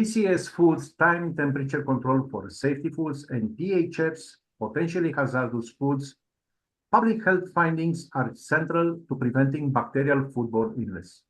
TCS foods, time temperature control for safety foods, and PHFs, potentially hazardous foods, public health findings are central to preventing bacterial foodborne illness.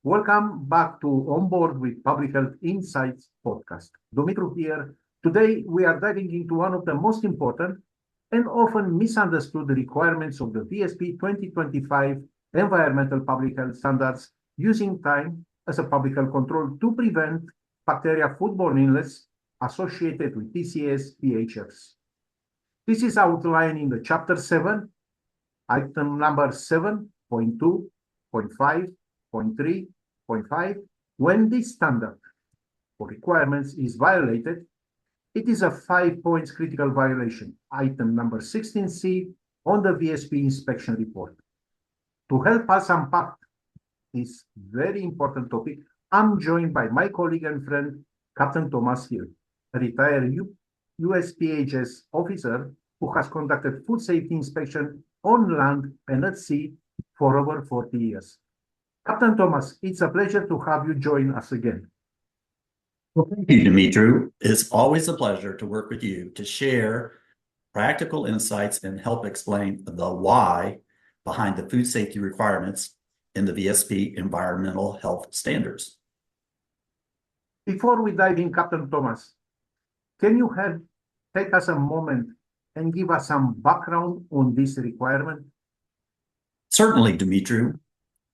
Welcome back to On Board with Public Health Insights podcast. Dumitru here. Today, we are diving into one of the most important and often misunderstood requirements of the VSP 2025 Environmental Public Health Standards, using time as a public health control to prevent bacteria foodborne illness associated with TCS PHFs. This is outlined in the Chapter 7, item number 7.2.5.3.5. When this standard or requirements is violated, it is a 5 points critical violation, item number 16C on the VSP inspection report. To help us unpack this very important topic, I'm joined by my colleague and friend, Captain Thomas Hill, a retired USPHS officer who has conducted food safety inspection on land and at sea for over 40 years. Captain Thomas, it's a pleasure to have you join us again. Well, thank you, Dumitru. It's always a pleasure to work with you to share practical insights and help explain the why behind the food safety requirements in the VSP environmental health standards. Before we dive in, Captain Thomas, can you take us a moment and give us some background on this requirement? Certainly, Dumitru.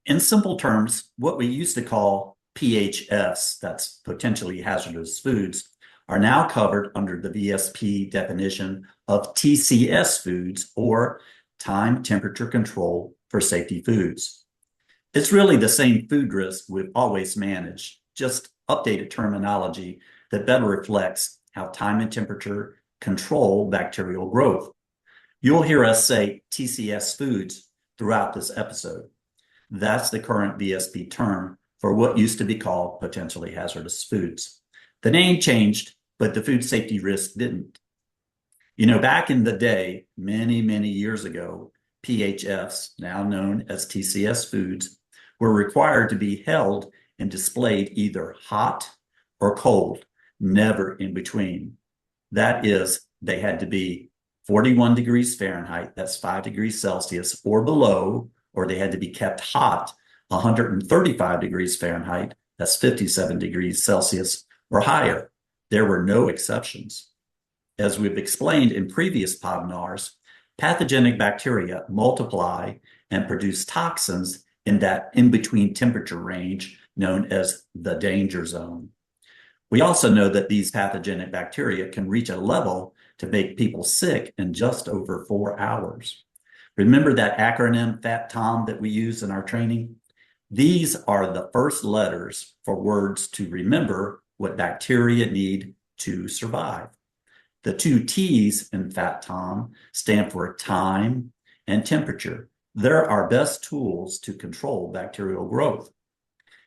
In simple terms, what we used to call PHS, that's potentially hazardous foods, are now covered under the VSP definition of TCS foods, or time temperature control for safety foods. It's really the same food risk we've always managed, just updated terminology that better reflects how time and temperature control bacterial growth. You'll hear us say TCS foods throughout this episode. That's the current VSP term for what used to be called potentially hazardous foods. The name changed, but the food safety risk didn't. You know, back in the day, many, many years ago, PHFs, now known as TCS foods, were required to be held and displayed either hot or cold, never in between. That is, they had to be 41 degrees Fahrenheit, that's 5 degrees Celsius, or below, or they had to be kept hot, 135 degrees Fahrenheit, that's 57 degrees Celsius, or higher. There were no exceptions. As we've explained in previous podinars, pathogenic bacteria multiply and produce toxins in that in-between temperature range known as the danger zone. We also know that these pathogenic bacteria can reach a level to make people sick in just over 4 hours. Remember that acronym FAT-TOM that we use in our training? These are the first letters for words to remember what bacteria need to survive. The 2 T's in FAT-TOM stand for time and temperature. They're our best tools to control bacterial growth.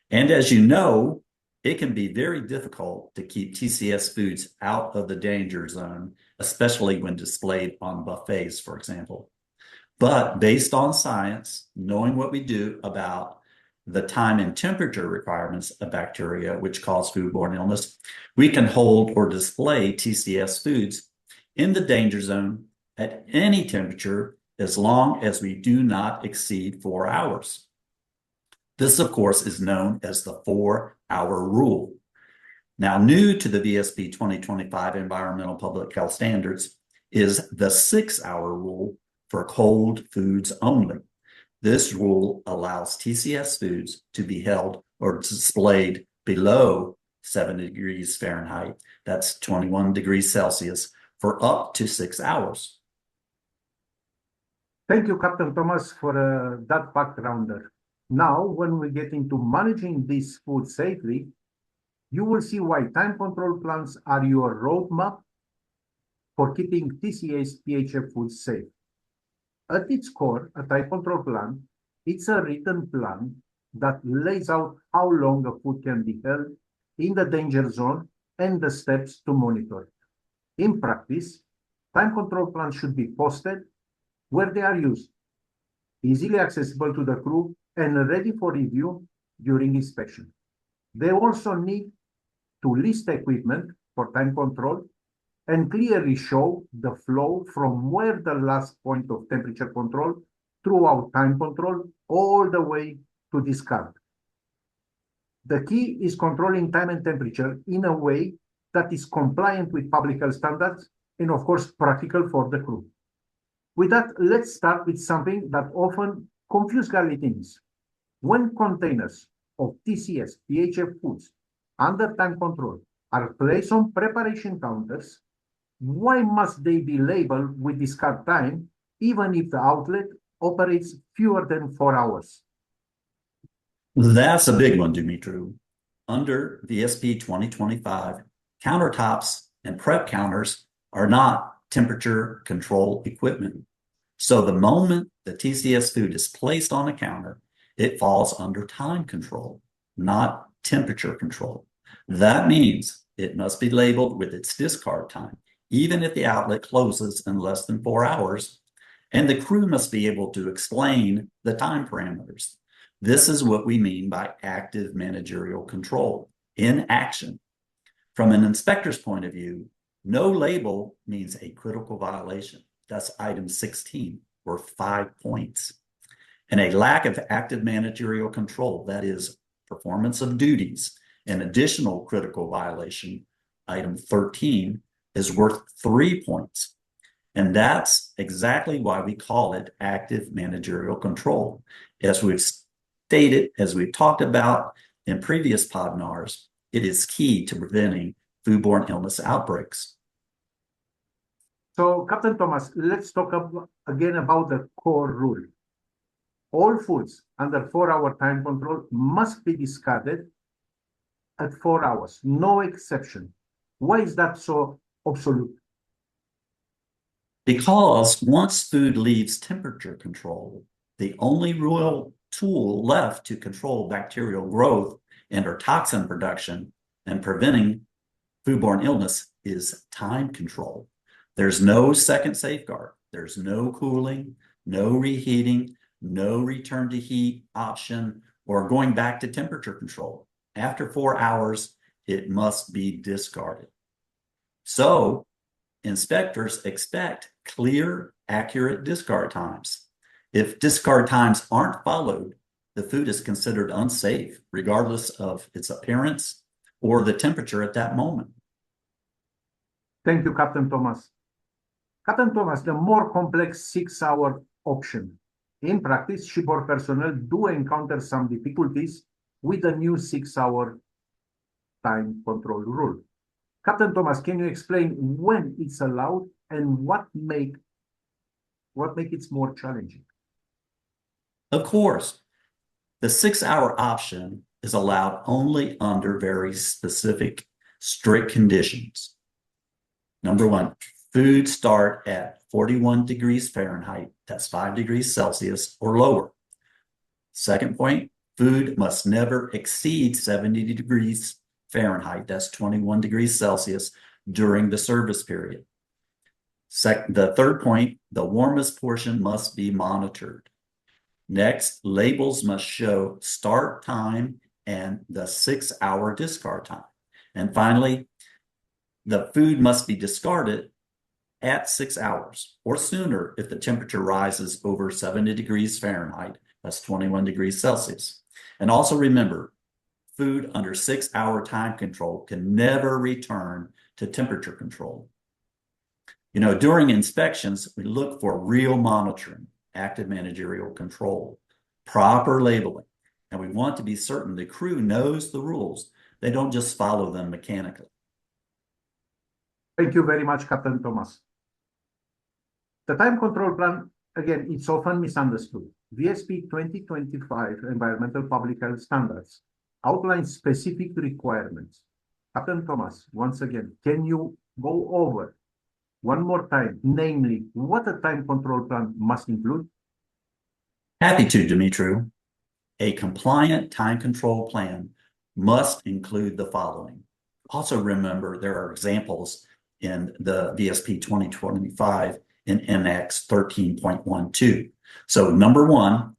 And as you know, it can be very difficult to keep TCS foods out of the danger zone, especially when displayed on buffets, for example. But based on science, knowing what we do about the time and temperature requirements of bacteria, which cause foodborne illness, we can hold or display TCS foods in the danger zone at any temperature as long as we do not exceed 4 hours. This, of course, is known as the 4-hour rule. Now, new to the VSP 2025 Environmental Public Health Standards is the 6-hour rule for cold foods only. This rule allows TCS foods to be held or displayed below 7 degrees Fahrenheit, that's 21 degrees Celsius, for up to 6 hours. Thank you, Captain Thomas, for that backgrounder. Now, when we get into managing this food safely, you will see why time control plans are your roadmap for keeping TCS PHF foods safe. At its core, a time control plan, it's a written plan that lays out how long a food can be held in the danger zone and the steps to monitor it. In practice, time control plans should be posted where they are used, easily accessible to the crew, and ready for review during inspection. They also need to list equipment for time control and clearly show the flow from where the last point of temperature control throughout time control all the way to discard. The key is controlling time and temperature in a way that is compliant with public health standards and, of course, practical for the crew. With that, let's start with something that often confuses things. When containers of TCS PHF foods under time control are placed on preparation counters, why must they be labeled with discard time, even if the outlet operates fewer than 4 hours? That's a big one, Dumitru. Under VSP 2025, countertops and prep counters are not temperature control equipment. So the moment the TCS food is placed on a counter, it falls under time control, not temperature control. That means it must be labeled with its discard time, even if the outlet closes in less than 4 hours, and the crew must be able to explain the time parameters. This is what we mean by active managerial control in action. From an inspector's point of view, no label means a critical violation. That's item 16, or 5 points. And a lack of active managerial control, that is performance of duties, an additional critical violation, item 13, is worth 3 points. And that's exactly why we call it active managerial control. As we've stated, as we've talked about in previous podinars, it is key to preventing foodborne illness outbreaks. So, Captain Thomas, let's talk again about the core rule. All foods under 4-hour time control must be discarded at 4 hours, no exception. Why is that so absolute? Because once food leaves temperature control, the only real tool left to control bacterial growth and or toxin production and preventing foodborne illness is time control. There's no second safeguard. There's no cooling, no reheating, no return to heat option, or going back to temperature control. After 4 hours, it must be discarded. So inspectors expect clear, accurate discard times. If discard times aren't followed, the food is considered unsafe, regardless of its appearance or the temperature at that moment. Thank you, Captain Thomas. Captain Thomas, the more complex 6-hour option. In practice, shipboard personnel do encounter some difficulties with the new 6-hour time control rule. Captain Thomas, can you explain when it's allowed and what make it more challenging? Of course, the 6-hour option is allowed only under very specific, strict conditions. Number one, food start at 41 degrees Fahrenheit, that's 5 degrees Celsius or lower. Second point, food must never exceed 70 degrees Fahrenheit, that's 21 degrees Celsius, during the service period. The third point, the warmest portion must be monitored. Next, labels must show start time and the 6-hour discard time. And finally, the food must be discarded at 6 hours or sooner if the temperature rises over 70 degrees Fahrenheit, that's 21 degrees Celsius. And also remember, food under 6-hour time control can never return to temperature control. You know, during inspections, we look for real monitoring, active managerial control, proper labeling, and we want to be certain the crew knows the rules. They don't just follow them mechanically. Thank you very much, Captain Thomas. The time control plan, again, it's often misunderstood. VSP 2025 Environmental Public Health Standards outlines specific requirements. Captain Thomas, once again, can you go over one more time, namely, what a time control plan must include? Happy to, Dumitru. A compliant time control plan must include the following. Also remember, there are examples in the VSP 2025 in NX 13.12. So number one,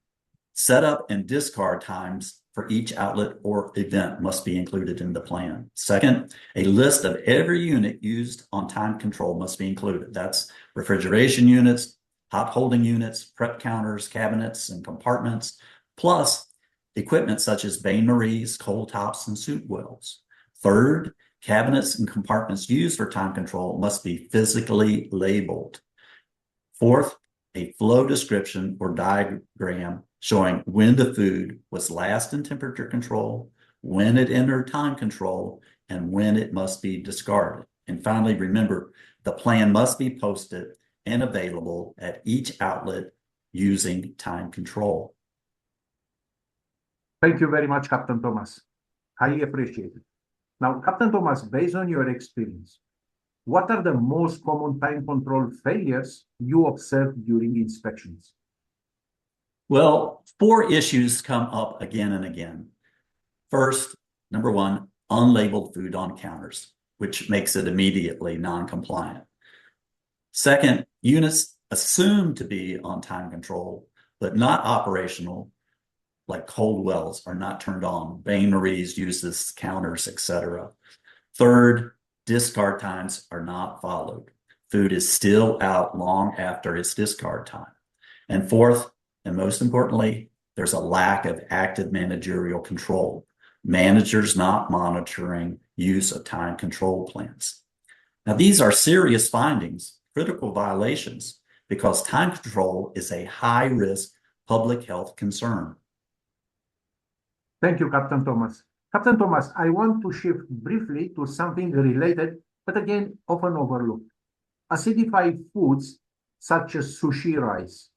setup and discard times for each outlet or event must be included in the plan. Second, a list of every unit used on time control must be included. That's refrigeration units, hot holding units, prep counters, cabinets, and compartments, plus equipment such as bain-maries, coal tops, and soup wells. Third, cabinets and compartments used for time control must be physically labeled. Fourth, a flow description or diagram showing when the food was last in temperature control, when it entered time control, and when it must be discarded. And finally, remember, the plan must be posted and available at each outlet using time control. Thank you very much, Captain Thomas. Highly appreciated. Now, Captain Thomas, based on your experience, what are the most common time control failures you observed during inspections? Well, 4 issues come up again and again. First, number 1, unlabeled food on counters, which makes it immediately non-compliant. Second, units assumed to be on time control, but not operational, like cold wells are not turned on, bain-maries use as counters, etc. Third, discard times are not followed. Food is still out long after its discard time. And fourth, and most importantly, there's a lack of active managerial control. Managers not monitoring use of time control plans. Now, these are serious findings, critical violations, because time control is a high-risk public health concern. Thank you, Captain Thomas. Captain Thomas, I want to shift briefly to something related, but again, often overlooked. Acidified foods such as sushi rice.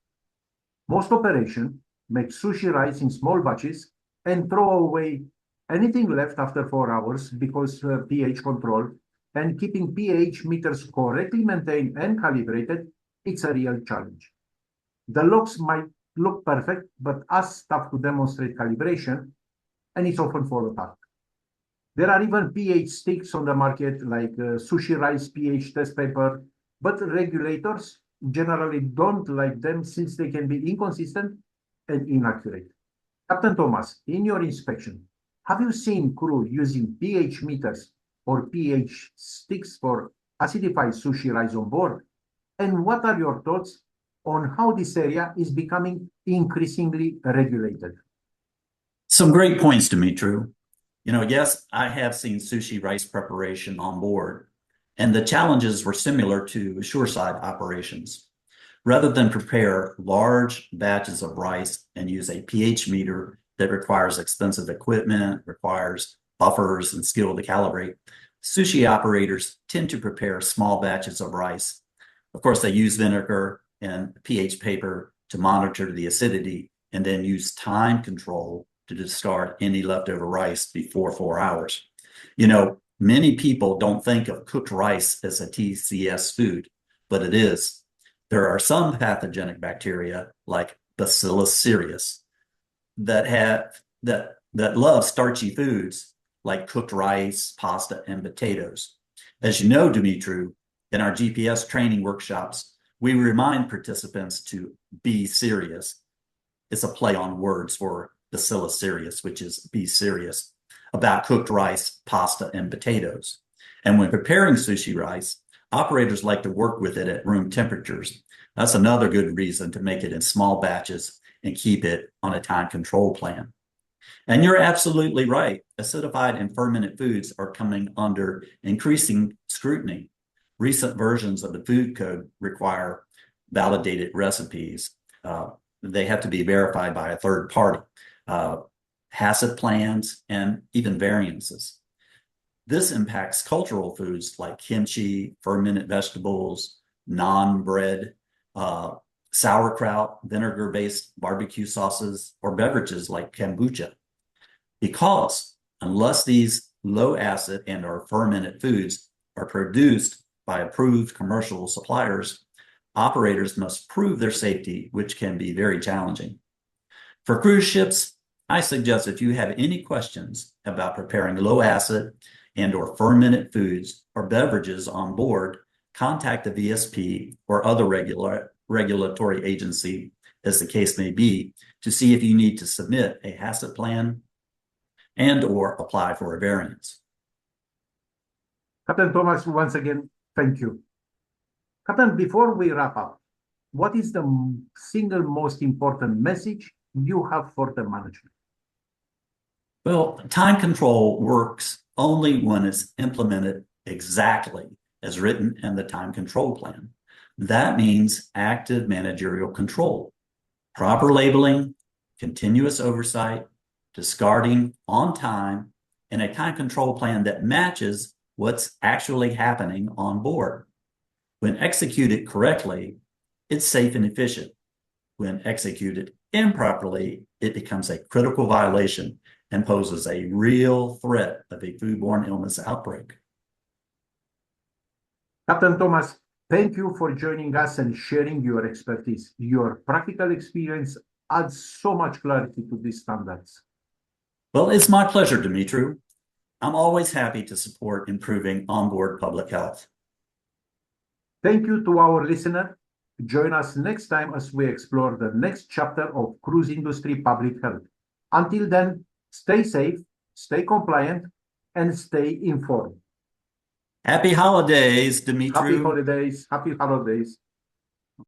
Most operations make sushi rice in small batches and throw away anything left after 4 hours because pH control and keeping pH meters correctly maintained and calibrated, it's a real challenge. The logs might look perfect, but as tough to demonstrate calibration, and it's often fall apart. There are even pH sticks on the market like sushi rice pH test paper, but regulators generally don't like them since they can be inconsistent and inaccurate. Captain Thomas, in your inspection, have you seen crew using pH meters or pH sticks for acidified sushi rice on board? And what are your thoughts on how this area is becoming increasingly regulated? Some great points, Dumitru. Yes, I have seen sushi rice preparation on board, and the challenges were similar to shoreside operations. Rather than prepare large batches of rice and use a pH meter that requires expensive equipment, requires buffers and skill to calibrate, sushi operators tend to prepare small batches of rice. Of course, they use vinegar and pH paper to monitor the acidity and then use time control to discard any leftover rice before 4 hours. Many people don't think of cooked rice as a TCS food, but it is. There are some pathogenic bacteria like Bacillus cereus that love starchy foods like cooked rice, pasta, and potatoes. As you know, Dumitru, in our GPS training workshops, we remind participants to be serious. It's a play on words for Bacillus cereus, which is be serious, about cooked rice, pasta, and potatoes. And when preparing sushi rice, operators like to work with it at room temperatures. That's another good reason to make it in small batches and keep it on a time control plan. And you're absolutely right. Acidified and fermented foods are coming under increasing scrutiny. Recent versions of the food code require validated recipes. They have to be verified by a third party. HACCP plans, and even variances. This impacts cultural foods like kimchi, fermented vegetables, naan bread, sauerkraut, vinegar-based barbecue sauces, or beverages like kombucha. Because unless these low-acid and or fermented foods are produced by approved commercial suppliers, operators must prove their safety, which can be very challenging. For cruise ships, I suggest if you have any questions about preparing low-acid and or fermented foods or beverages on board, contact the VSP or other regulatory agency, as the case may be, to see if you need to submit a HACCP plan and/or apply for a variance. Captain Thomas, once again, thank you. Captain, before we wrap up, what is the single most important message you have for the management? Well, time control works only when it's implemented exactly as written in the time control plan. That means active managerial control, proper labeling, continuous oversight, discarding on time, and a time control plan that matches what's actually happening on board. When executed correctly, it's safe and efficient. When executed improperly, it becomes a critical violation and poses a real threat of a foodborne illness outbreak. Captain Thomas, thank you for joining us and sharing your expertise. Your practical experience adds so much clarity to these standards. Well, it's my pleasure, Dumitru. I'm always happy to support improving onboard public health. Thank you to our listener. Join us next time as we explore the next chapter of cruise industry public health. Until then, stay safe, stay compliant, and stay informed. Happy holidays, Dumitru. Happy holidays. Happy holidays.